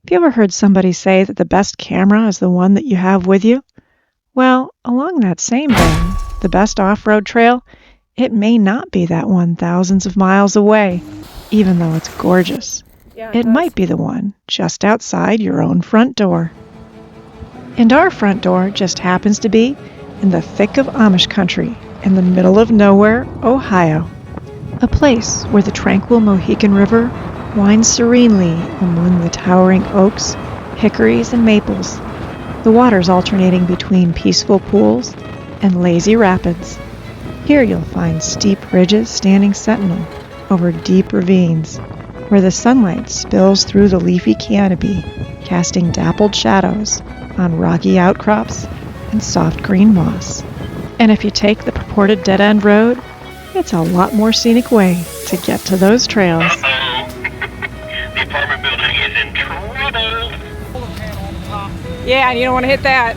Have you ever heard somebody say that the best camera is the one that you have with you? Well, along that same vein, the best off-road trail, it may not be that one thousands of miles away, even though it's gorgeous. It might be the one just outside your own front door. And our front door just happens to be in the thick of Amish country, in the middle of nowhere, Ohio. A place where the tranquil Mohican River winds serenely among the towering oaks, hickories, and maples, the waters alternating between peaceful pools and lazy rapids. Here you'll find steep ridges standing sentinel over deep ravines, where the sunlight spills through the leafy canopy, casting dappled shadows on rocky outcrops and soft green moss. And if you take the purported dead-end road, it's a lot more scenic way to get to those trails. The apartment building is in trouble. Yeah, and you don't want to hit that.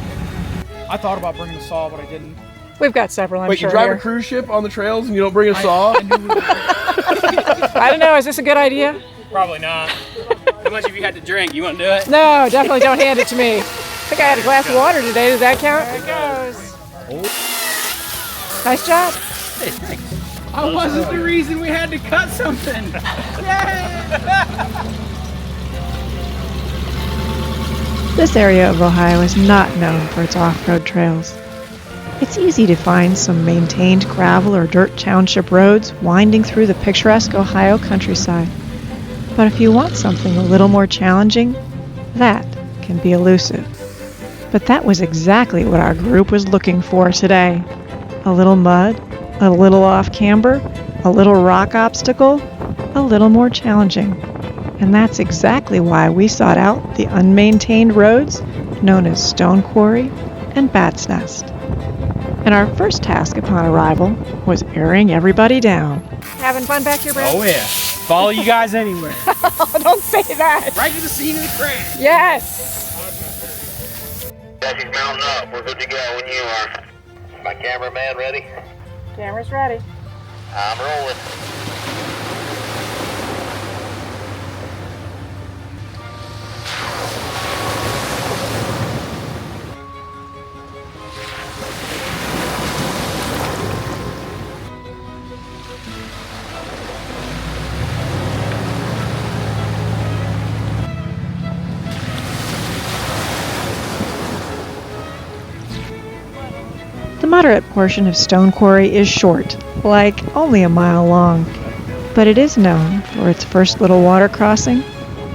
I thought about bringing a saw, but I didn't. We've got several, I'm Wait, sure. you drive here. a cruise ship on the trails and you don't bring a saw? I don't know, is this a good idea? Probably not. How much have you had to drink? You want to do it? No, definitely don't hand it to me. I think I had a glass of water today. Does that count? There it goes. Nice job. Hey, thanks. I wasn't the reason we had to cut something. This area of Ohio is not known for its off-road trails. It's easy to find some maintained gravel or dirt township roads winding through the picturesque Ohio countryside. But if you want something a little more challenging, that can be elusive. But that was exactly what our group was looking for today. A little mud, a little off-camber, a little rock obstacle, a little more challenging. And that's exactly why we sought out the unmaintained roads known as Stone Quarry and Bat's Nest. And our first task upon arrival was airing everybody down. Having fun back here, Brad? Oh yeah. Follow you guys anywhere. Don't say that. Right to the scene of the crash. Yes. He's mounting up. We're good to go when you are. My cameraman ready? Camera's ready. I'm rolling. The moderate portion of Stone Quarry is short, like only a mile long, but it is known for its first little water crossing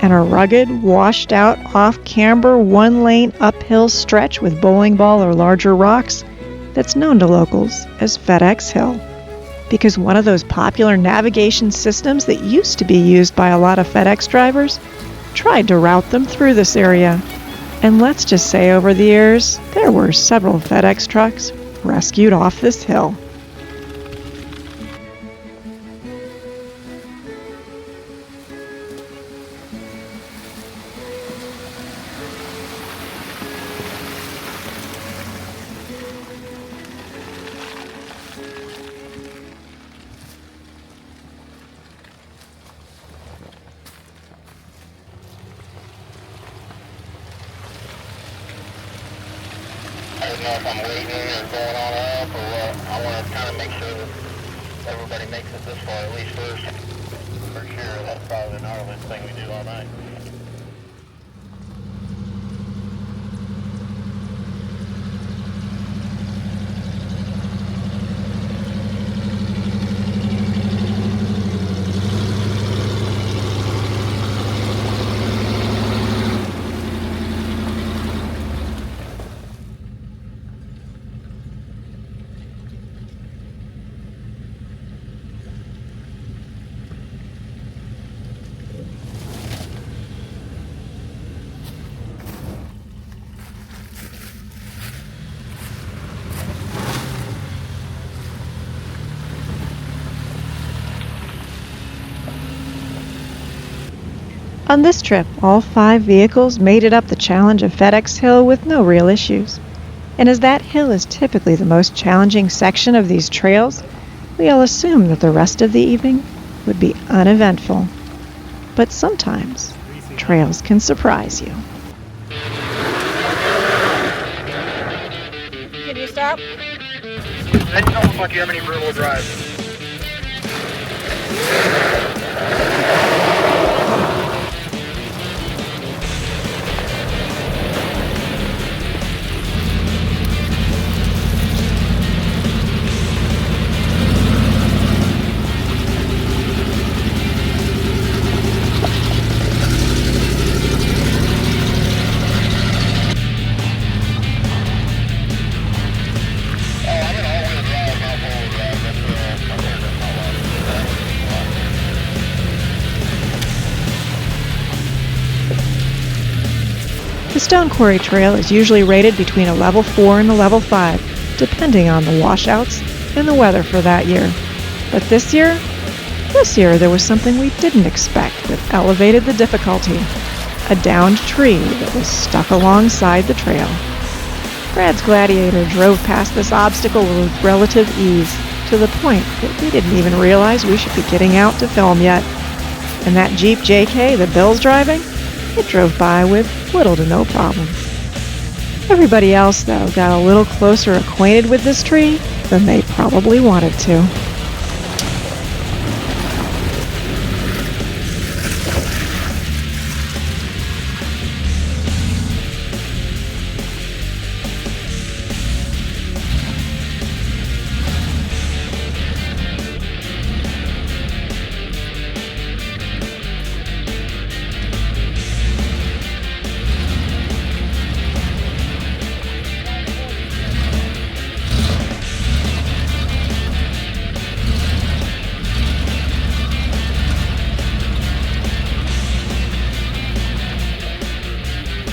and a rugged, washed-out, off-camber, one-lane uphill stretch with bowling ball or larger rocks that's known to locals as FedEx Hill, because one of those popular navigation systems that used to be used by a lot of FedEx drivers tried to route them through this area. And let's just say over the years, there were several FedEx trucks rescued off this hill. I don't know if I'm waiting or going on up or what. I want to kind of make sure that everybody makes it this far at least first. For sure, that's probably the gnarliest thing we do all night. On this trip, all 5 vehicles made it up the challenge of FedEx Hill with no real issues. And as that hill is typically the most challenging section of these trails, we all assumed that the rest of the evening would be uneventful. But sometimes trails can surprise you. Can you stop? It doesn't look like you have any rear-wheel drive. The Stone Quarry Trail is usually rated between a level 4 and a level 5, depending on the washouts and the weather for that year. But this year there was something we didn't expect that elevated the difficulty. A downed tree that was stuck alongside the trail. Brad's Gladiator drove past this obstacle with relative ease, to the point that we didn't even realize we should be getting out to film yet. And that Jeep JK that Bill's driving? It drove by with little to no problem. Everybody else, though, got a little closer acquainted with this tree than they probably wanted to.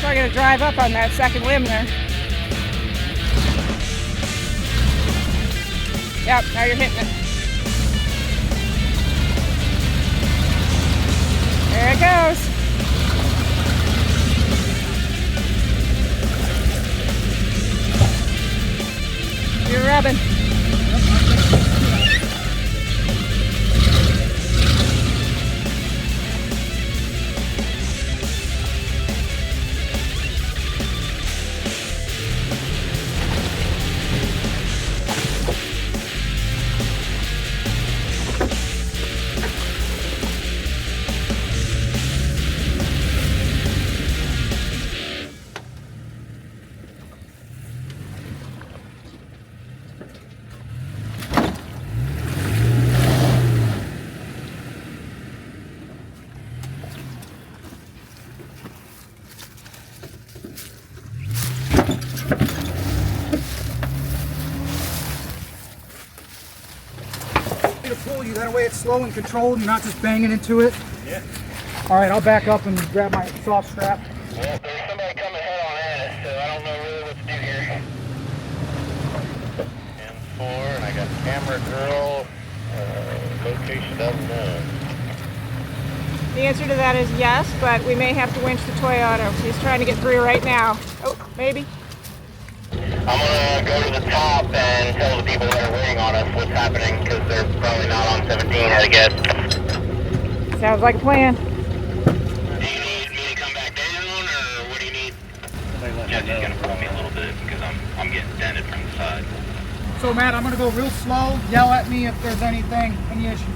I'm going to drive up on that second limb there. Yep, now you're hitting it. There it goes. You're rubbing. To pull you, that way it's slow and controlled, you're not just banging into it. Yeah. All right, I'll back up and grab my soft strap. Well, there's somebody coming head on at us, so I don't know really what to do here. 10-4, and I got camera girl, location unknown. The answer to that is yes, but we may have to winch the Toyota. He's trying to get through right now. Oh, maybe. I'm gonna go to the top and tell the people that are waiting on us what's happening, because they're probably not on 17, I guess. Sounds like a plan. Do you need me to come back down, or what do you need? Jesse's gonna pull me a little bit, because I'm getting dented from the side. So Matt, I'm gonna go real slow. Yell at me if there's any issues.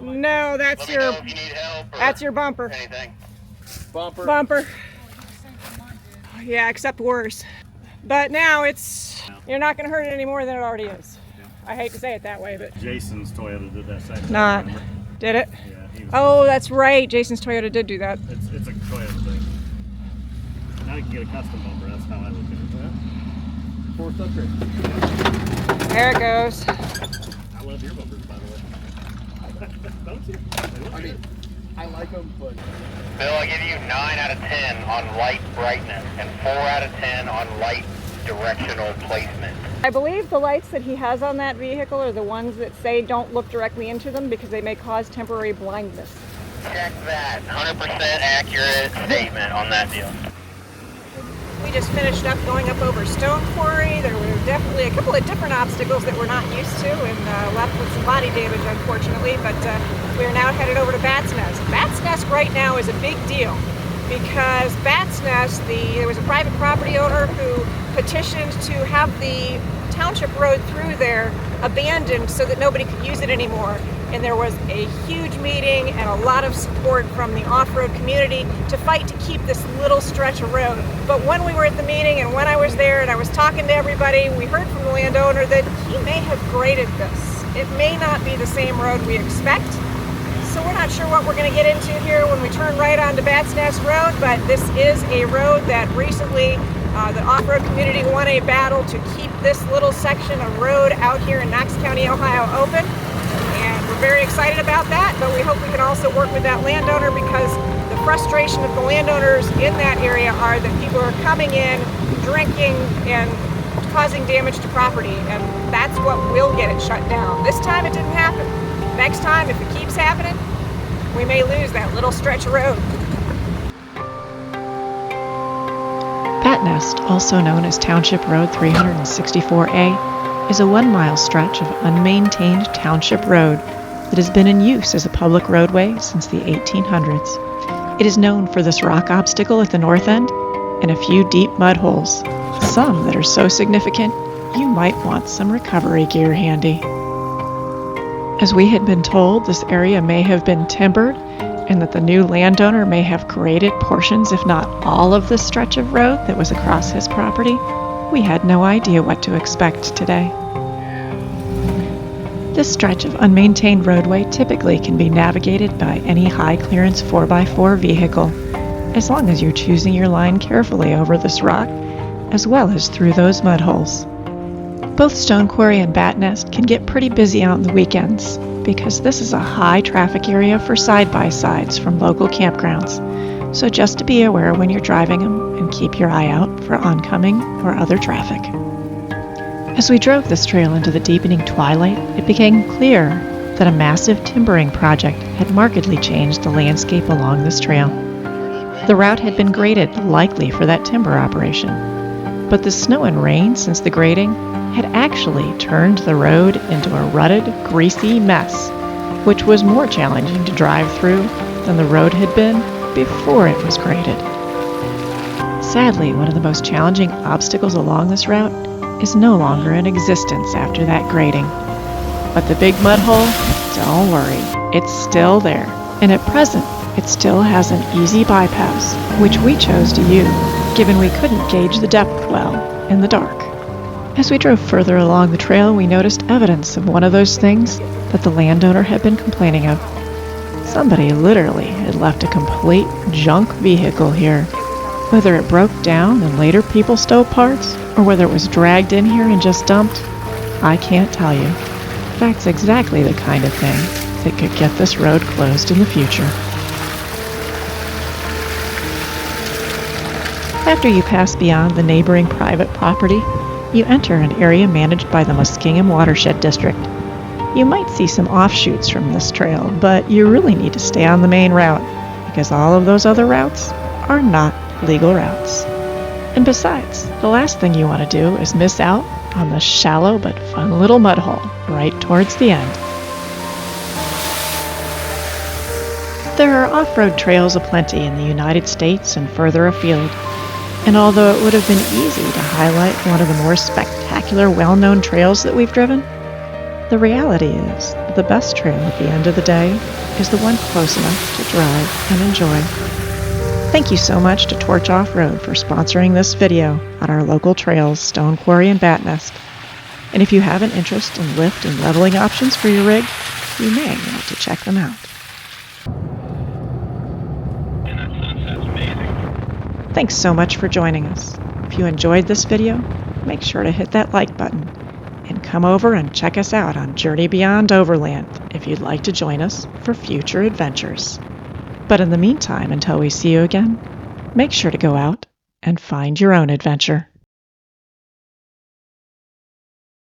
No, that's your If you need help or that's your bumper. anything. Bumper. Yeah, except worse. But now you're not going to hurt it any more than it already is. I hate to say it that way, but Jason's Toyota did that same thing. not. Remember? Did it? Yeah, he was. Oh, that's right. Jason's Toyota did do that. It's a Toyota thing. Now you can get a custom bumper. That's how I look at it. Fourth upgrade. There it goes. I love your bumpers, by the way. Don't you? I mean, I like them, but Bill, I give you 9 out of 10 on light brightness and 4 out of 10 on light directional placement. I believe the lights that he has on that vehicle are the ones that say don't look directly into them because they may cause temporary blindness. Check that. 100% accurate statement on that deal. We just finished up going up over Stone Quarry. There were definitely a couple of different obstacles that we're not used to and left with some body damage, unfortunately, but we are now headed over to Bat's Nest. Bat's Nest right now is a big deal because Bat's Nest, there was a private property owner who petitioned to have the township road through there abandoned so that nobody could use it anymore. And there was a huge meeting and a lot of support from the off-road community to fight to keep this little stretch of road. But when we were at the meeting and when I was there and I was talking to everybody, we heard from the landowner that he may have graded this. It may not be the same road we expect. So we're not sure what we're going to get into here when we turn right onto Bat's Nest Road, but this is a road that recently the off-road community won a battle to keep this little section of road out here in Knox County, Ohio open. And we're very excited about that, but we hope we can also work with that landowner because the frustration of the landowners in that area are that people are coming in, drinking, and causing damage to property, and that's what will get it shut down. This time it didn't happen. Next time, if it keeps happening, we may lose that little stretch of road. Bat Nest, also known as Township Road 364A, is a 1-mile stretch of unmaintained township road that has been in use as a public roadway since the 1800s. It is known for this rock obstacle at the north end and a few deep mud holes, some that are so significant you might want some recovery gear handy. As we had been told, this area may have been timbered and that the new landowner may have graded portions, if not all of the stretch of road that was across his property. We had no idea what to expect today. This stretch of unmaintained roadway typically can be navigated by any high-clearance 4x4 vehicle, as long as you're choosing your line carefully over this rock, as well as through those mud holes. Both Stone Quarry and Bat Nest can get pretty busy on the weekends, because this is a high traffic area for side-by-sides from local campgrounds, so just to be aware when you're driving them and keep your eye out for oncoming or other traffic. As we drove this trail into the deepening twilight, it became clear that a massive timbering project had markedly changed the landscape along this trail. The route had been graded likely for that timber operation, but the snow and rain since the grading had actually turned the road into a rutted, greasy mess, which was more challenging to drive through than the road had been before it was graded. Sadly, one of the most challenging obstacles along this route is no longer in existence after that grading. But the big mud hole, don't worry, it's still there. And at present, it still has an easy bypass, which we chose to use, given we couldn't gauge the depth well in the dark. As we drove further along the trail, we noticed evidence of one of those things that the landowner had been complaining of. Somebody literally had left a complete junk vehicle here. Whether it broke down and later people stole parts, or whether it was dragged in here and just dumped, I can't tell you. That's exactly the kind of thing that could get this road closed in the future. After you pass beyond the neighboring private property, you enter an area managed by the Muskingum Watershed District. You might see some offshoots from this trail, but you really need to stay on the main route, because all of those other routes are not legal routes. And besides, the last thing you want to do is miss out on the shallow but fun little mud hole right towards the end. There are off-road trails aplenty in the United States and further afield. And although it would have been easy to highlight one of the more spectacular, well-known trails that we've driven, the reality is that the best trail at the end of the day is the one close enough to drive and enjoy. Thank you so much to Torch Off-Road for sponsoring this video on our local trails, Stone Quarry and Bat Nest. And if you have an interest in lift and leveling options for your rig, you may want to check them out. And that sunset's amazing. Thanks so much for joining us. If you enjoyed this video, make sure to hit that like button and come over and check us out on Journey Beyond Overland if you'd like to join us for future adventures. But in the meantime, until we see you again, make sure to go out and find your own adventure.